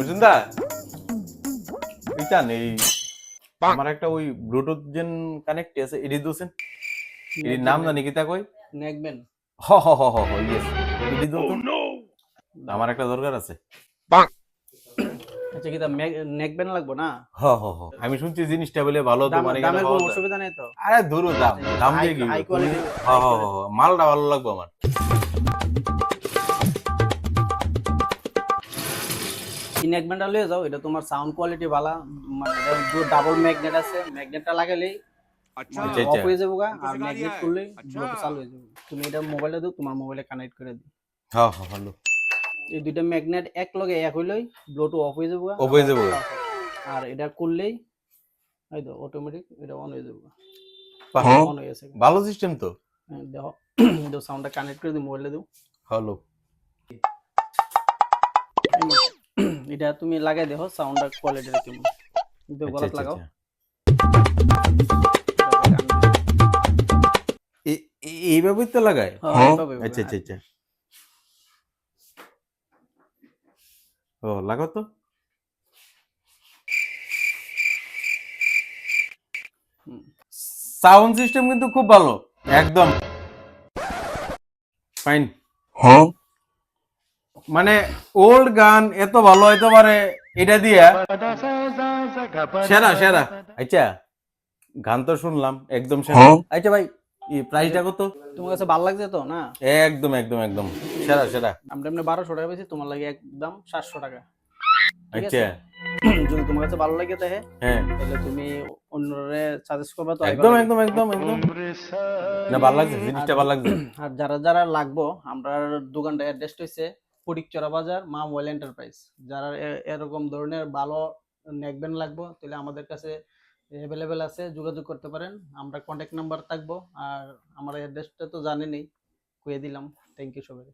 বুঝছেন দা এইটা নেই আমার একটা ওই ব্লুটুথ যেন কানেক্ট আছে এডি দোছেন এর নাম জানি কি তা কই নেকবেন হ হ হ হ ইয়েস এডি দো তো আমার একটা দরকার আছে আচ্ছা কি তা নেকবেন লাগবো না হ হ হ আমি শুনছি জিনিসটা বলে ভালো তো মানে এখানে দামের পাওয়া কোনো যায় অসুবিধা নেই তো? আরে ধরো দাম দাম দিয়ে কি হাই তুমি কোয়ালিটি হ হ হ হ, মালটা ভালো লাগবে আমার এই নেকবেনটা লয়ে যাও, এটা তোমার সাউন্ড কোয়ালিটি ভালো, মানে এটা ডাবল ম্যাগনেট আছে, ম্যাগনেটটা লাগালেই আচ্ছা অফ আচ্ছা হয়ে যাবো গা, আর ম্যাগনেট করলেই ব্লুটুথ চালু হয়ে যাবে। তুমি এটা মোবাইলে দাও, তোমার মোবাইলে কানেক্ট করে দিও। হ্যাঁ হ্যাঁ ভালো এই দুইটা ম্যাগনেট এক লগে এক হইলেই ব্লুটুথ অফ হয়ে যাবো গা, অফ হয়ে যাবো গা। আর এটা করলেই এই তো অটোমেটিক এটা অন হয়ে যাবো গা। বাহ, অন হয়ে গেছে। ভালো সিস্টেম তো দেখো দাও, সাউন্ডটা কানেক্ট করে দিও, মোবাইলে দাও। হ্যালো এটা তুমি লাগাই দেখো সাউন্ডটা কোয়ালিটি কেমন। একদম আচ্ছা গলাত আচ্ছা লাগাও। আচ্ছা এইভাবেই তো লাগায় হ্যাঁ এইভাবে আচ্ছা আচ্ছা আচ্ছা ও লাগাও তো সাউন্ড সিস্টেম কিন্তু খুব ভালো একদম ফাইন মানে ওল্ড গান এত ভালো হইতে পারে এটা দিয়া সেরা সেরা আচ্ছা গান তো শুনলাম একদম সেরা আচ্ছা ভাই প্রাইসটা কত তোমার কাছে ভালো লাগছে তো না? একদম একদম একদম সেরা সেরা আমরা এমনি 1200 টাকা পেয়েছি, তোমার লাগে একদম 700 টাকা। ঠিক আছে? আচ্ছা যদি তোমার কাছে ভালো লাগে তাহে হ্যাঁ তাহলে তুমি অন্যরে সাজেস্ট করবা তো একদম একদম একদম একদম না ভালো লাগছে জিনিসটা ভালো লাগছে আর যারা যারা লাগবো, আমরা দোকানটা অ্যাড্রেসটা হচ্ছে ফটিকচরা বাজার মা মোবাইল এন্টারপ্রাইজ। যারা এরকম ধরনের ভালো নেকবেন লাগবো তাহলে আমাদের কাছে অ্যাভেলেবেল আছে, যোগাযোগ করতে পারেন। আমরা কন্ট্যাক্ট নাম্বার থাকবো, আর আমার অ্যাড্রেসটা তো জানেনই, কয়ে দিলাম। থ্যাংক ইউ সবাই।